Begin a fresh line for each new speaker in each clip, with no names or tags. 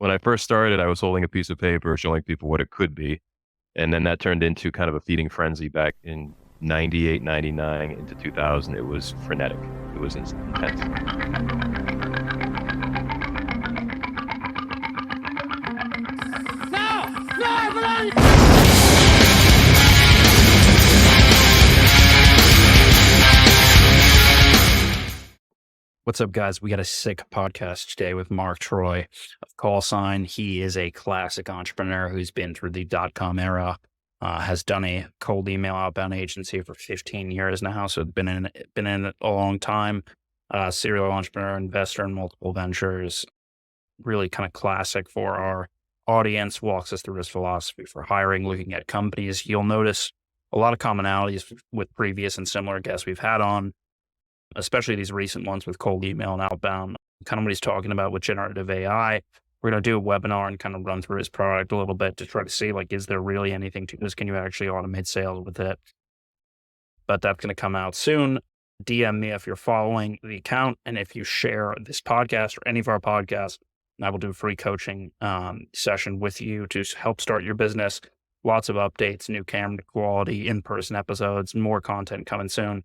when I first started, I was holding a piece of paper showing people what it could be. And then that turned into kind of a feeding frenzy back in 98, 99 into 2000. It was frenetic. It was intense.
What's up, guys? We got a sick podcast today with Mark Troy of Callsign. He is a classic entrepreneur who's been through the dotcom era, has done a cold email outbound agency for 15 years now, so been in it a long time. Serial entrepreneur, investor in multiple ventures. Really kind of classic for our audience. Walks us through his philosophy for hiring, looking at companies. You'll notice a lot of commonalities with previous and similar guests we've had on, especially these recent ones with cold email and outbound, kind of what he's talking about with generative AI. We're going to do a webinar and kind of run through his product a little bit to try to see, like, is there really anything to this? Can you actually automate sales with it? But that's going to come out soon. DM me if you're following the account. And if you share this podcast or any of our podcasts, I will do a free coaching session with you to help start your business. Lots of updates, new camera quality, in-person episodes, more content coming soon.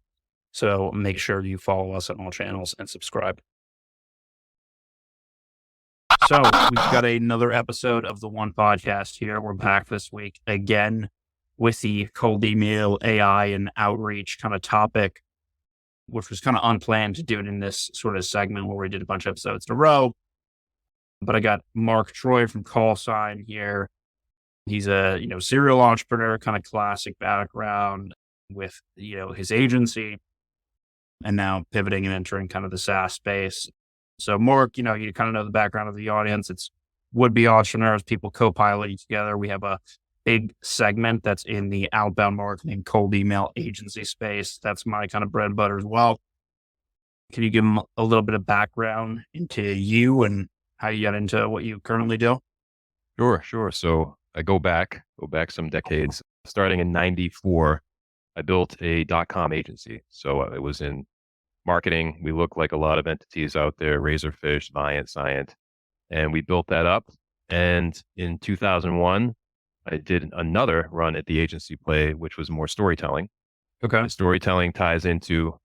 So make sure you follow us on all channels and subscribe. So we've got another episode of the One Podcast here. We're back this week again with the cold email, AI, and outreach kind of topic, which was kind of unplanned to do it in this sort of segment where we did a bunch of episodes in a row. But I got Mark Troy from Callsign here. He's a serial entrepreneur, kind of classic background with his agency, and now pivoting and entering kind of the SaaS space. So Mark, you kind of know the background of the audience. It's would-be entrepreneurs, people co-piloting together. We have a big segment that's in the outbound marketing, cold email agency space. That's my kind of bread and butter as well. Can you give them a little bit of background into you and how you got into what you currently do?
Sure. So I go back some decades. Starting in 94, I built a dotcom agency. So it was in marketing. We look like a lot of entities out there, Razorfish, Viant, Scient, and we built that up. And in 2001, I did another run at the agency play, which was more storytelling.
Okay.
The storytelling ties into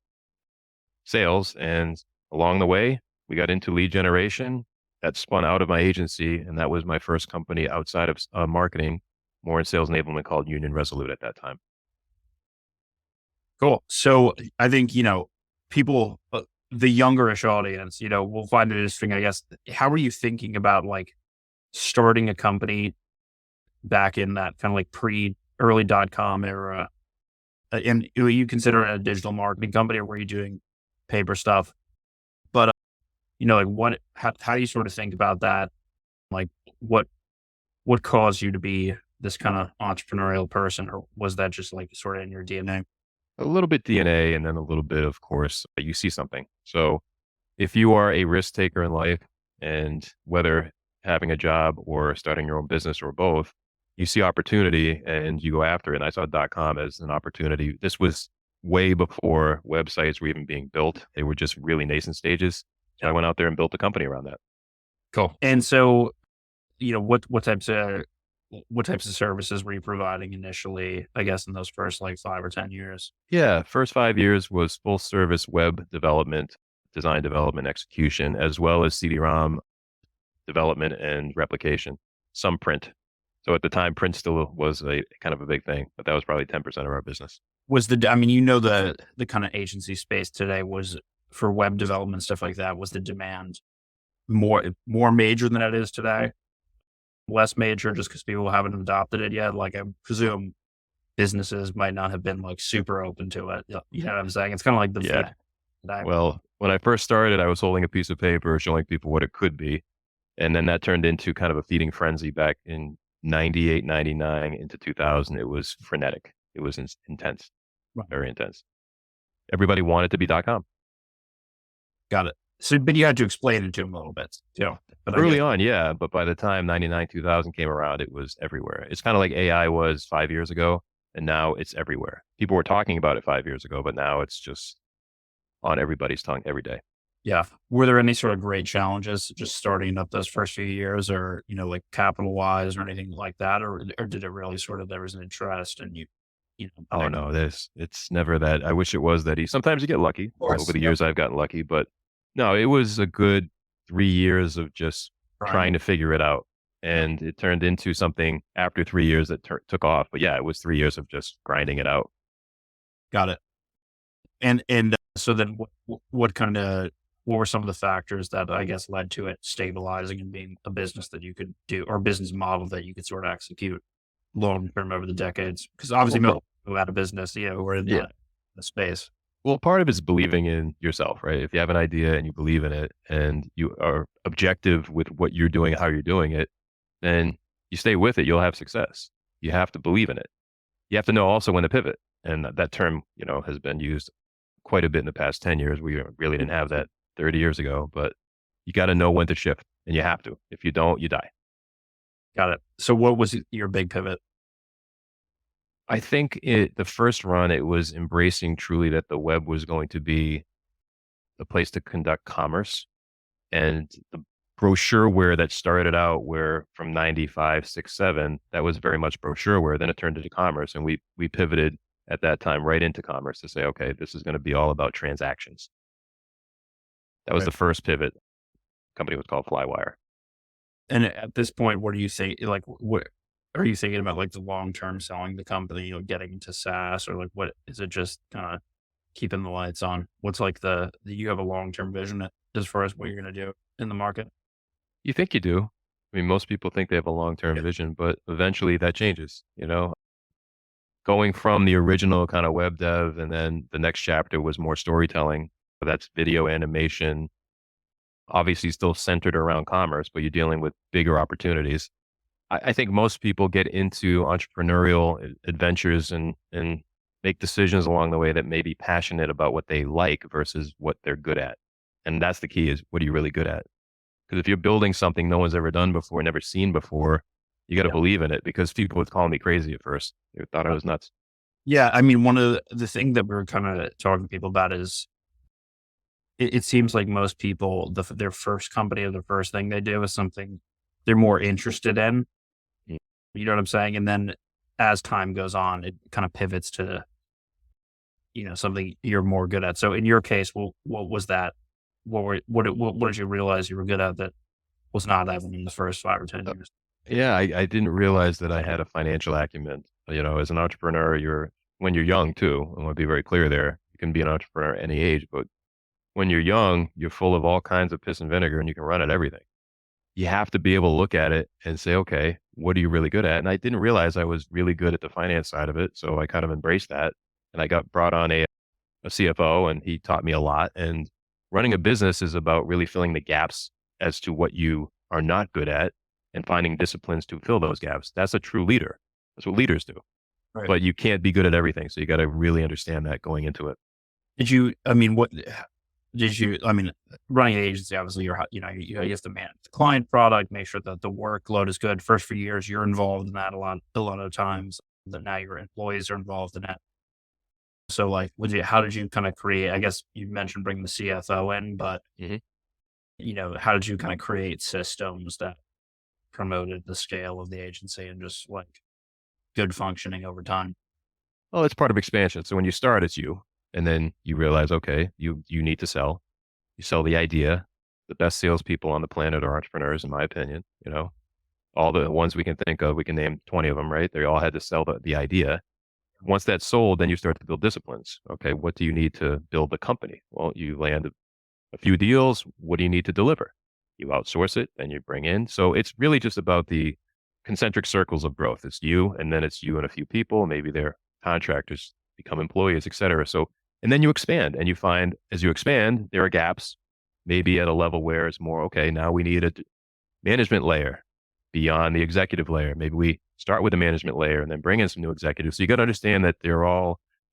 sales. And along the way, we got into lead generation. That spun out of my agency. And that was my first company outside of marketing, more in sales enablement, called Resolute at that time.
Cool. So I think, people, the youngerish audience, will find it interesting, I guess. How are you thinking about like starting a company back in that kind of like early .com era? And you consider it a digital marketing company, or were you doing paper stuff? But, how do you sort of think about that? Like what caused you to be this kind of entrepreneurial person, or was that just like sort of in your DNA?
A little bit DNA, and then a little bit, of course, you see something. So if you are a risk taker in life, and whether having a job or starting your own business or both, you see opportunity and you go after it. And I saw .com as an opportunity. This was way before websites were even being built. They were just really nascent stages. So I went out there and built a company around that.
Cool. And so, what types of services were you providing initially, I guess, in those first like 5 or 10 years?
Yeah. First 5 years was full service web development, design development, execution, as well as CD-ROM development and replication, some print. So at the time, print still was a kind of a big thing, but that was probably 10% of our business.
Was the kind of agency space today was for web development, stuff like that. Was the demand more major than it is today? Less major just because people haven't adopted it yet? Like, I presume businesses might not have been like super open to it. You know what I'm saying? It's kind of like the feed.
Well, when I first started, I was holding a piece of paper showing people what it could be. And then that turned into kind of a feeding frenzy back in 98, 99 into 2000. It was frenetic. It was intense, very intense. Everybody wanted to be .com.
Got it. So, but you had to explain it to them a little bit,
But early on, yeah. But by the time 99, 2000 came around, it was everywhere. It's kind of like AI was 5 years ago, and now it's everywhere. People were talking about it 5 years ago, but now it's just on everybody's tongue every day.
Yeah. Were there any sort of great challenges just starting up those first few years or, like capital wise or anything like that? Or did it really sort of, there was an interest and
Oh
connect?
no, it's never that. I wish it was that easy. Sometimes you get lucky.
Of
Over
course.
the
Yep.
years, I've gotten lucky, but no, it was a good 3 years of just trying
Grinding.
to figure it out.
Yep.
And it turned into something after 3 years that took off. But yeah, it was 3 years of just grinding it out.
Got it. And so then what kind of, what were some of the factors that I guess led to it stabilizing and being a business that you could do or a business model that you could sort of execute long term over the decades? Because obviously
Well,
most people out of business, who are in
yeah.
the space.
Well, part of it's believing in yourself, right? If you have an idea and you believe in it and you are objective with what you're doing, how you're doing it, then you stay with it, you'll have success. You have to believe in it. You have to know also when to pivot. And that term, has been used quite a bit in the past 10 years. We really didn't have that 30 years ago, but you got to know when to shift and you have to. If you don't, you die.
Got it. So what was your big pivot?
I think the first run, it was embracing truly that the web was going to be the place to conduct commerce. And the brochureware that started out where from 95, 6, 7, that was very much brochureware. Then it turned into commerce. And we pivoted at that time right into commerce to say, okay, this is going to be all about transactions. That was
Right.
the first pivot. Company was called Flywire.
And at this point, what do you say? Like, what are you thinking about? Like the long term selling the company, getting into SaaS, or like what is it? Just kind of keeping the lights on. What's like you have a long term vision as far as what you're going to do in the market?
You think you do. I mean, most people think they have a long-term
Yeah.
vision, but eventually that changes. Going from the original kind of web dev and then the next chapter was more storytelling. That's video animation, obviously still centered around commerce, but you're dealing with bigger opportunities. I think most people get into entrepreneurial adventures and make decisions along the way that may be passionate about what they like versus what they're good at. And that's the key is what are you really good at? Because if you're building something no one's ever done before, never seen before, you got to
Yeah.
believe in it because people would call me crazy at first. They thought I was nuts.
Yeah. I mean, one of the thing that we're kind of talking to people about is it seems like most people, their first company or the first thing they do is something they're more interested in.
Mm.
You know what I'm saying? And then as time goes on, it kind of pivots to, something you're more good at. So in your case, what was that? What did you realize you were good at that was not evident in the first 5 or 10 years?
Yeah, I didn't realize that I had a financial acumen. As an entrepreneur, when you're young too, I want to be very clear there. You can be an entrepreneur at any age, but when you're young, you're full of all kinds of piss and vinegar and you can run at everything. You have to be able to look at it and say, okay, what are you really good at? And I didn't realize I was really good at the finance side of it. So I kind of embraced that. And I got brought on a CFO and he taught me a lot. And running a business is about really filling the gaps as to what you are not good at and finding disciplines to fill those gaps. That's a true leader. That's what leaders do.
Right.
But you can't be good at everything. So you got to really understand that going into it.
Did you, I mean, what did you, I mean, running an agency, obviously you have to manage the client product, make sure that the workload is good. First few years, you're involved in that a lot of times that now your employees are involved in that. So like, how did you kind of create, I guess you mentioned bringing the CFO in, but
Mhm.
how did you kind of create systems that promoted the scale of the agency and just like good functioning over time?
Well, it's part of expansion. So when you start, it's you. And then you realize, okay, you need to sell. You sell the idea. The best salespeople on the planet are entrepreneurs, in my opinion. All the ones we can think of, we can name 20 of them, right? They all had to sell the idea. Once that's sold, then you start to build disciplines. Okay, what do you need to build the company? Well, you land a few deals. What do you need to deliver? You outsource it, then you bring in. So it's really just about the concentric circles of growth. It's you, and then it's you and a few people. Maybe they're contractors, become employees, et cetera. So, and then you expand and you find as you expand, there are gaps, maybe at a level where it's more, okay, now we need a management layer beyond the executive layer. Maybe we start with the management layer and then bring in some new executives. So you got to understand that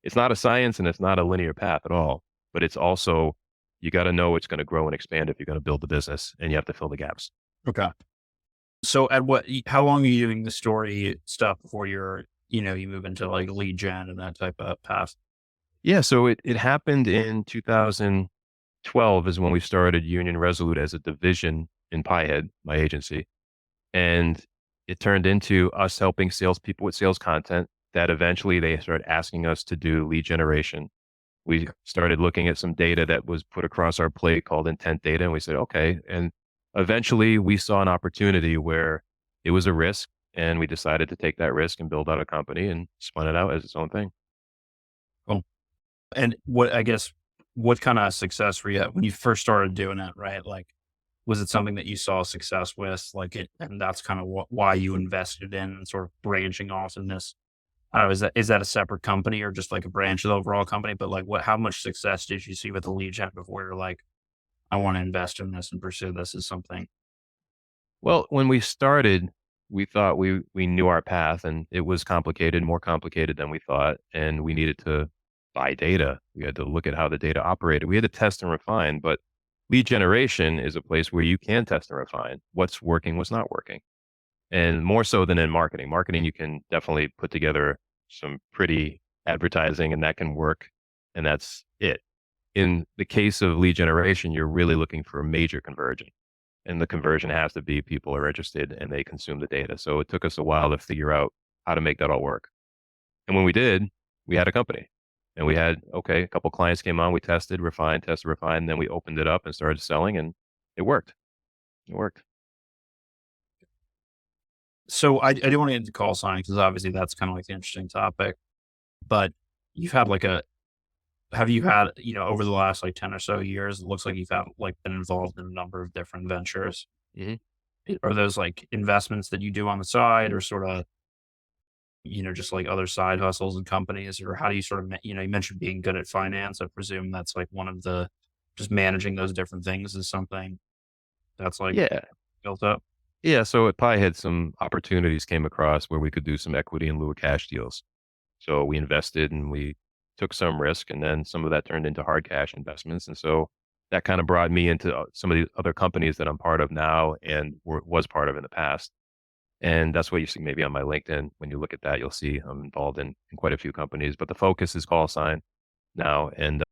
it's not a science and it's not a linear path at all, but it's also, you got to know it's going to grow and expand if you're going to build the business and you have to fill the gaps.
Okay. So how long are you doing the story stuff before you move into like lead gen and that type of path?
Yeah. So it happened in 2000. 12 is when we started Union Resolute as a division in Piehead, my agency. And it turned into us helping salespeople with sales content that eventually they started asking us to do lead generation. We started looking at some data that was put across our plate called intent data. And we said, okay. And eventually we saw an opportunity where it was a risk and we decided to take that risk and build out a company and spun it out as its own thing.
Cool. And what, I guess, what kind of success were you at when you first started doing it, right? Like, was it something that you saw success with, like it, and that's kind of why you invested in and sort of branching off in this? I don't know, is that a separate company or just like a branch of the overall company? But like, how much success did you see with the lead gen before you're like, I want to invest in this and pursue this as something?
Well, when we started, we thought we knew our path and it was complicated, more complicated than we thought. And we needed to buy data. We had to look at how the data operated. We had to test and refine, but lead generation is a place where you can test and refine what's working, what's not working. And more so than in marketing. Marketing, you can definitely put together some pretty advertising and that can work. And that's it. In the case of lead generation, you're really looking for a major conversion. And the conversion has to be people are interested and they consume the data. So it took us a while to figure out how to make that all work. And when we did, we had a company and we had, okay, a couple clients came on, we tested, refined, then we opened it up and started selling and it worked. It worked.
So I do want to get into call sign because obviously that's kind of like the interesting topic. But you've had like a have you had, over the last like 10 or so years, it looks like you've had like been involved in a number of different ventures.
Hmm.
Are those like investments that you do on the side or sort of, just like other side hustles and companies? Or how do you sort of, you mentioned being good at finance. I presume that's like one of the, just managing those different things is something that's like
Yeah.
built up.
Yeah. So at Pi had some opportunities came across where we could do some equity in lieu of cash deals. So we invested and we took some risk and then some of that turned into hard cash investments. And so that kind of brought me into some of the other companies that I'm part of now and was part of in the past. And that's what you see maybe on my LinkedIn. When you look at that, you'll see I'm involved in quite a few companies, but the focus is Callsign now. And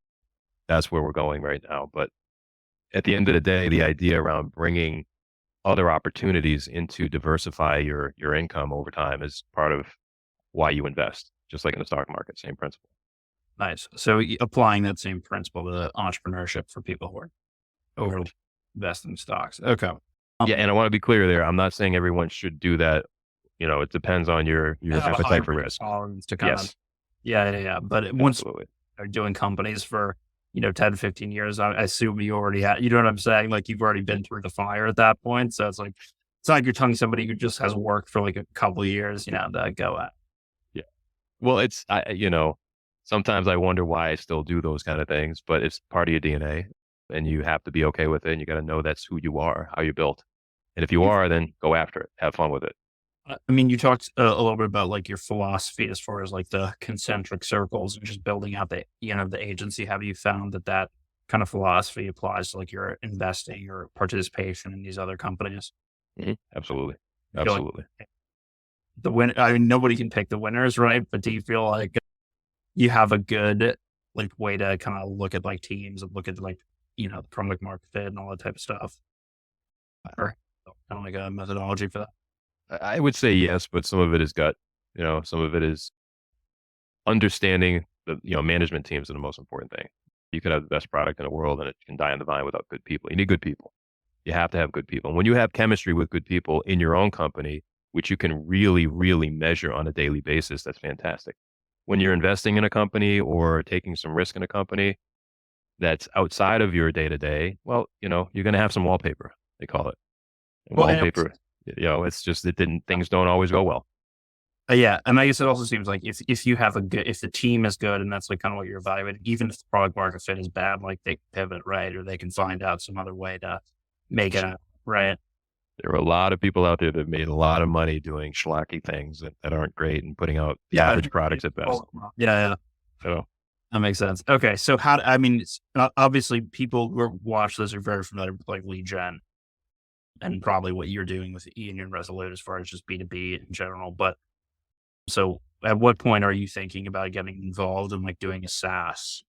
that's where we're going right now. But at the end of the day, the idea around bringing other opportunities into diversify your income over time is part of why you invest, just like in the stock market, same principle.
Nice. So applying that same principle to entrepreneurship for people who are over investing in stocks. Okay.
Yeah,
Um,
and I want to be clear there. I'm not saying everyone should do that. It depends on your
have a high
appetite for
risk
risk.
tolerance to kind of,
Yes,
yeah, yeah, yeah. But once
absolutely.
are doing companies for, 10, 15 years, I assume you already had, you know what I'm saying? Like you've already been through the fire at that point. So it's like, it's not like you're telling somebody who just has worked for like a couple of years, to go at.
Yeah. Well, sometimes I wonder why I still do those kind of things, but it's part of your DNA and you have to be okay with it. And you got to know that's who you are, how you're built. And if you
You've,
are, then go after it. Have fun with it.
I mean, you talked a little bit about like your philosophy as far as like the concentric circles and just building out the agency. Have you found that that kind of philosophy applies to like your investing or participation in these other companies?
Absolutely.
You feel like
Absolutely.
the win, I mean, nobody can pick the winners, right? But do you feel like you have a good like way to kind of look at like teams and look at like, from like market fit and all that type of stuff? Or kind of like a methodology for that?
I would say yes, but some of it is gut. Some of it is understanding that, management teams are the most important thing. You could have the best product in the world and it can die on the vine without good people. You need good people. You have to have good people. And when you have chemistry with good people in your own company, which you can really, really measure on a daily basis, that's fantastic. When you're investing in a company or taking some risk in a company that's outside of your day to day, well, you're going to have some wallpaper, they call it. And
Well, and
wallpaper, it's just, things don't always go well.
yeah, and I guess it also seems like if you have a good, if the team is good and that's like kind of what you're evaluating, even if the product market fit is bad, like they can pivot, right? Or they can find out some other way to make it out, right?
There are a lot of people out there that made a lot of money doing schlocky things that aren't great and putting out
Yeah.
average products at best.
Yeah, yeah.
So
That makes sense. Okay. So I mean, obviously people who watch this are very familiar with like lead gen and probably what you're doing with Ian and Resolute as far as just B2B in general. But so at what point are you thinking about getting involved in like doing a SaaS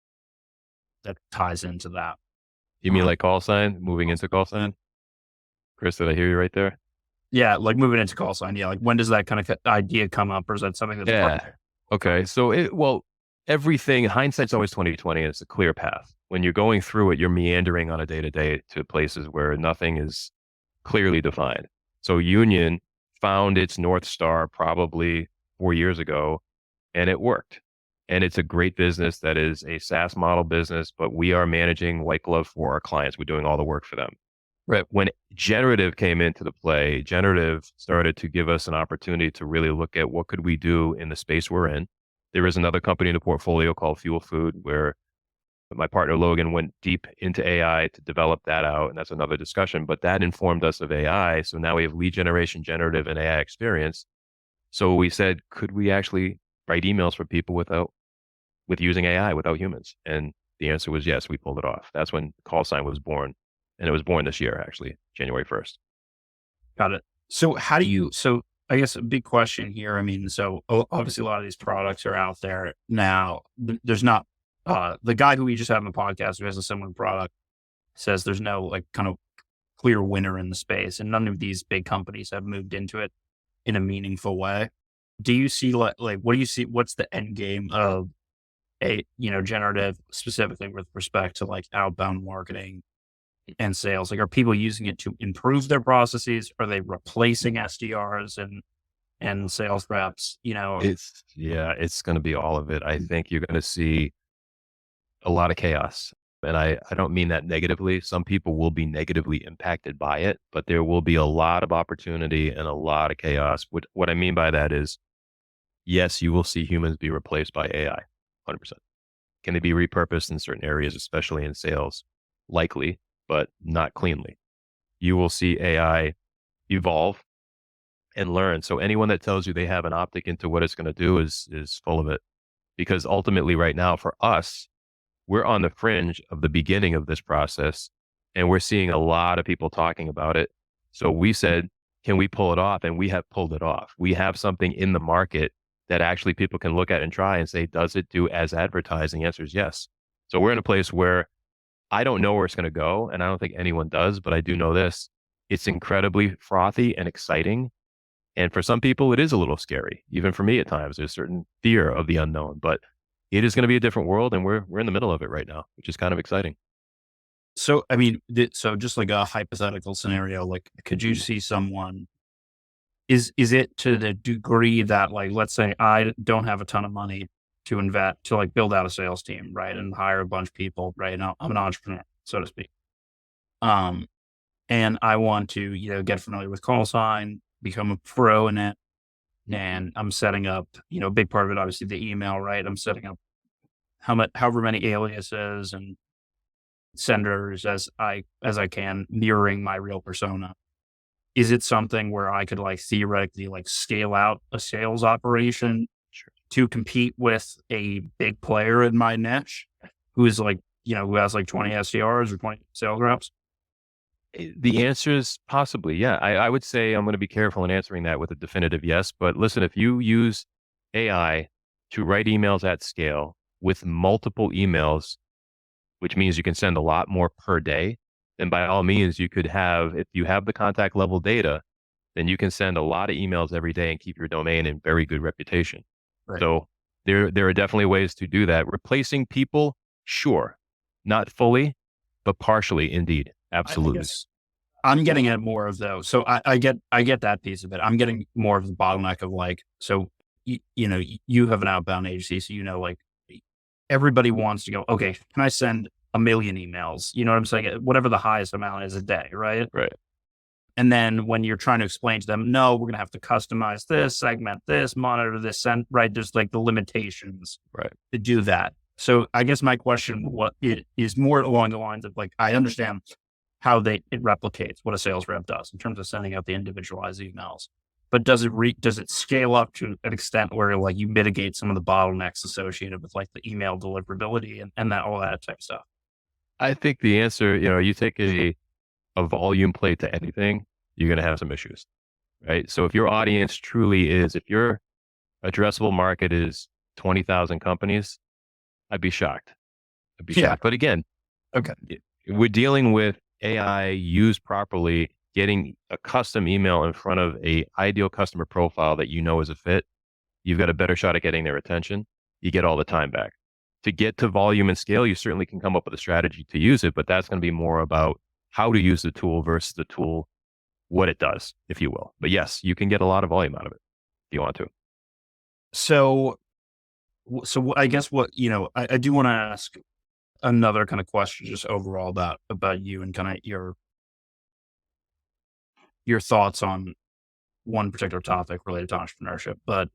that ties into that?
You mean like call sign, moving into call sign? Chris, did I hear you right there?
Yeah, like moving into Callsign. Yeah, like when does that kind of idea come up, or is that something that's part
Yeah. Okay. So everything, hindsight's always 2020, and it's a clear path. When you're going through it, you're meandering on a day to day to places where nothing is clearly defined. So Union found its North Star probably 4 years ago, and it worked. And it's a great business that is a SaaS model business, but we are managing white glove for our clients. We're doing all the work for them.
right?
When generative came into the play, generative started to give us an opportunity to really look at what could we do in the space we're in. There is another company in the portfolio called Fuel Food, where my partner Logan went deep into AI to develop that out, and that's another discussion. But that informed us of AI. So now we have lead generation, generative, and AI experience. So we said, could we actually write emails for people with using AI without humans? And the answer was yes. We pulled it off. That's when Callsign was born, and it was born this year, actually, January 1st.
Got it. So how do you? So I guess a big question here. I mean, so obviously a lot of these products are out there now. There's not the guy who we just had on the podcast who has a similar product says there's no like kind of clear winner in the space, and none of these big companies have moved into it in a meaningful way. Do you see like what do you see? What's the end game of generative specifically with respect to like outbound marketing and sales? Like, are people using it to improve their processes? Are they replacing SDRs and sales reps?
It's going to be all of it. I think you're going to see a lot of chaos. And I don't mean that negatively. Some people will be negatively impacted by it, but there will be a lot of opportunity and a lot of chaos. What I mean by that is, yes, you will see humans be replaced by AI, 100%. Can they be repurposed in certain areas, especially in sales? Likely, but not cleanly. You will see AI evolve and learn. So anyone that tells you they have an optic into what it's going to do is full of it. Because ultimately, right now, for us, we're on the fringe of the beginning of this process, and we're seeing a lot of people talking about it. So we said, can we pull it off? And we have pulled it off. We have something in the market that actually people can look at and try and say, does it do as advertised? And the answer is yes. So we're in a place where I don't know where it's going to go, and I don't think anyone does, but I do know this. It's incredibly frothy and exciting. And for some people, it is a little scary. Even for me at times, there's certain fear of the unknown, but it is going to be a different world, and we're in the middle of it right now, which is kind of exciting.
So I mean, so just like a hypothetical scenario, like could you see someone? Is it to the degree that like let's say I don't have a ton of money to invest to like build out a sales team, right, and hire a bunch of people, right? Now I'm an entrepreneur, so to speak. Um, and I want to get familiar with Callsign, become a pro in it, and I'm setting up a big part of it, obviously the email, right? I'm setting up however many aliases and senders as I can, mirroring my real persona. Is it something where I could like theoretically like scale out a sales operation
Sure.
to compete with a big player in my niche who is like, who has like 20 SDRs or 20 sales reps?
The answer is possibly, yeah. I would say I'm going to be careful in answering that with a definitive yes. But listen, if you use AI to write emails at scale with multiple emails, which means you can send a lot more per day, then by all means, you could have, if you have the contact level data, then you can send a lot of emails every day and keep your domain in very good reputation.
Right.
So there are definitely ways to do that. Replacing people, sure, not fully, but partially, indeed,
I
absolutely.
guess I'm getting at more of those. So I get that piece of it. I'm getting more of the bottleneck of like, so you have an outbound agency, so like everybody wants to go, okay, can I send a million emails? You know what I'm saying? Whatever the highest amount is a day, right?
Right.
And then when you're trying to explain to them, no, we're going to have to customize this, segment this, monitor this, send, right? There's like the limitations
Right.
to do that. So I guess my question what it is more along the lines of like, I understand how it replicates what a sales rep does in terms of sending out the individualized emails. But does it scale up to an extent where like you mitigate some of the bottlenecks associated with like the email deliverability and that all that type of stuff?
I think the answer, you take a volume play to anything, you're going to have some issues, right? So if your audience truly is, if your addressable market is 20,000 companies, I'd be shocked. I'd be
Yeah.
shocked. But again,
Okay.
we're dealing with AI used properly, getting a custom email in front of a ideal customer profile that you know is a fit. You've got a better shot at getting their attention. You get all the time back. To get to volume and scale, you certainly can come up with a strategy to use it, but that's going to be more about how to use the tool versus the tool, what it does, if you will. But yes, you can get a lot of volume out of it if you want to.
So, I guess what, I do want to ask another kind of question just overall about you and kind of your thoughts on one particular topic related to entrepreneurship. But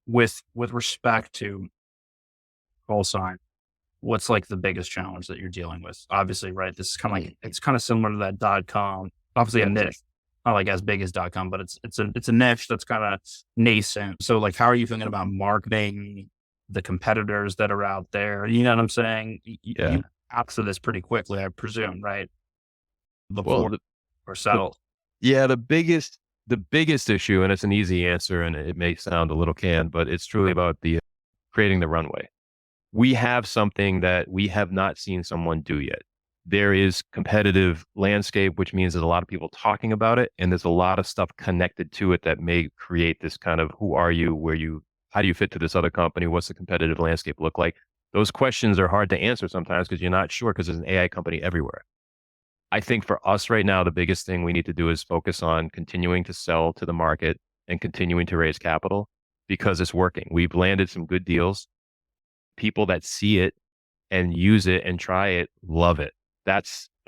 with respect to Callsign, what's like the biggest challenge that you're dealing with? Obviously, right? This is kind of like, it's kind of similar to that dotcom, obviously a niche, not like as big as dotcom, but it's a niche that's kind of nascent. So like, how are you thinking about marketing the competitors that are out there? You know what I'm saying?
Yeah.
You answer this pretty quickly, I presume, right?
Well,
Before or
the
settle.
yeah, the biggest issue, and it's an easy answer, and it may sound a little canned, but it's truly about the creating the runway. We have something that we have not seen someone do yet. There is competitive landscape, which means there's a lot of people talking about it, and there's a lot of stuff connected to it that may create this kind of who are you, how do you fit to this other company, what's the competitive landscape look like? Those questions are hard to answer sometimes because you're not sure because there's an AI company everywhere. I think for us right now, the biggest thing we need to do is focus on continuing to sell to the market and continuing to raise capital because it's working. We've landed some good deals. People that see it and use it and try it love it.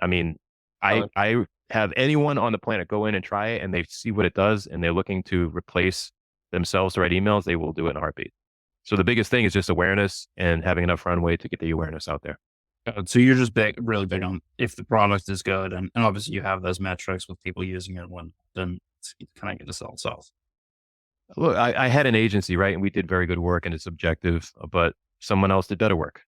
I mean, I have anyone on the planet go in and try it and they see what it does and they're looking to replace themselves to write emails, they will do it in a heartbeat. So the biggest thing is just awareness and having enough runway to get the awareness out there.
So you're just really big on if the product is good, and obviously you have those metrics with people using it. When then it's kind of get to sell itself.
Look, I had an agency, right? And we did very good work and it's objective, but someone else did better work.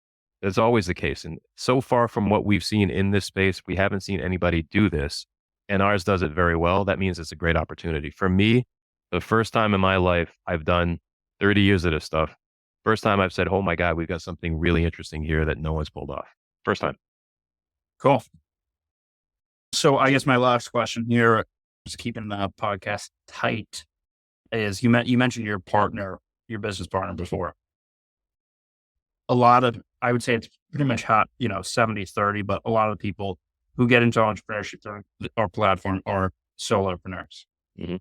That's always the case. And so far from what we've seen in this space, we haven't seen anybody do this. And ours does it very well. That means it's a great opportunity. For me, the first time in my life, I've done 30 years of this stuff. First time I've said, oh my God, we've got something really interesting here that no one's pulled off. First time.
Cool. So I guess my last question here, just keeping the podcast tight, is you mentioned your partner, your business partner before. A lot of, I would say it's pretty much hot, 70-30, but a lot of people who get into entrepreneurship through our platform are solopreneurs.
Mhm.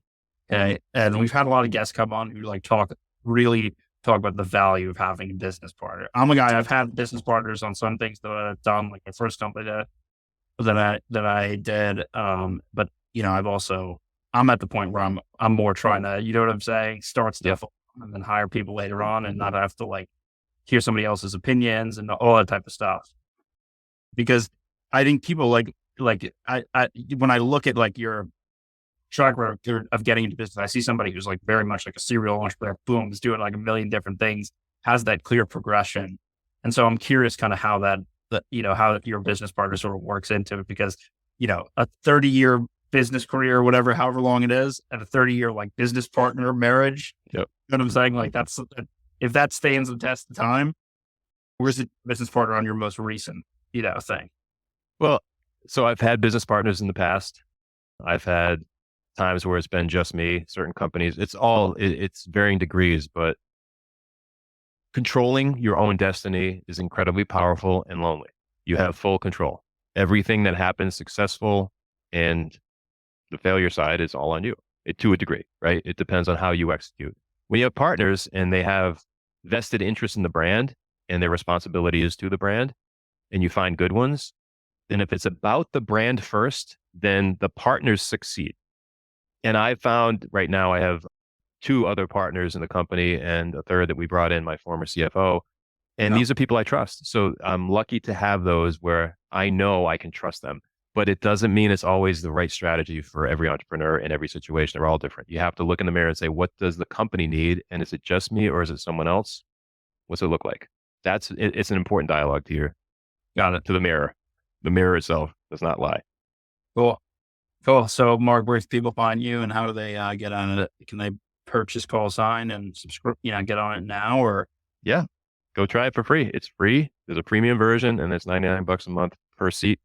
Okay. And we've had a lot of guests come on who really talk about the value of having a business partner. I'm a guy, I've had business partners on some things that I've done, like my first company that I did. But I'm at the point where I'm more trying to, you know what I'm saying? Start stuff and then hire people later on and not have to hear somebody else's opinions and all that type of stuff. Because I think people when I look at your track record of getting into business, I see somebody who's very much like a serial entrepreneur, boom, is doing a million different things, has that clear progression. And so I'm curious kind of how how your business partner sort of works into it because, a 30-year business career, whatever, however long it is, and a 30-year business partner marriage.
Yep.
You know what I'm saying? If that stands the test of time, where's the business partner on your most recent, thing?
Well, so I've had business partners in the past. I've had times where it's been just me, certain companies. It's varying degrees, but controlling your own destiny is incredibly powerful and lonely. You have full control. Everything that happens successful and the failure side is all on you to a degree, right? It depends on how you execute. When you have partners and they have vested interest in the brand and their responsibility is to the brand and you find good ones, then if it's about the brand first, then the partners succeed. And I found right now I have two other partners in the company and a third that we brought in, my former CFO. And these are people I trust. So I'm lucky to have those where I know I can trust them. But it doesn't mean it's always the right strategy for every entrepreneur in every situation. They're all different. You have to look in the mirror and say, what does the company need? And is it just me or is it someone else? What's it look like? It's an important dialogue to the mirror. The mirror itself does not lie.
Cool. Cool. So, Mark, where do people find you and how do they get on it? Can they purchase Callsign and subscribe, get on it now or?
Yeah, go try it for free. It's free. There's a premium version and it's $99 a month per seat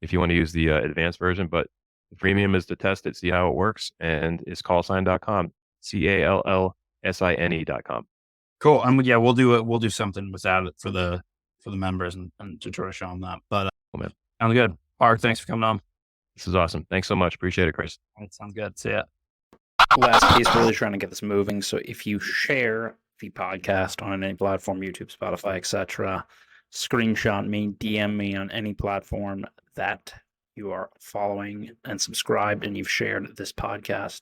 if you want to use the advanced version, but the premium is to test it, see how it works, and it's callsign.com, CALLSINE.com.
Cool. And yeah, we'll do it. We'll do something with that for the members and to try to show them that. But
Cool, man.
sounds good. Mark, thanks for coming on.
This is awesome. Thanks so much. Appreciate it, Chris.
That sounds good. See ya. Last piece, really trying to get this moving. So if you share the podcast on any platform, YouTube, Spotify, etc., screenshot me, DM me on any platform that you are following and subscribed and you've shared this podcast.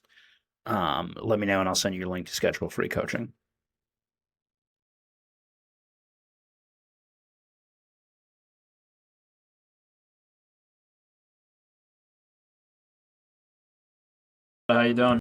Let me know and I'll send you a link to schedule free coaching. How you doing?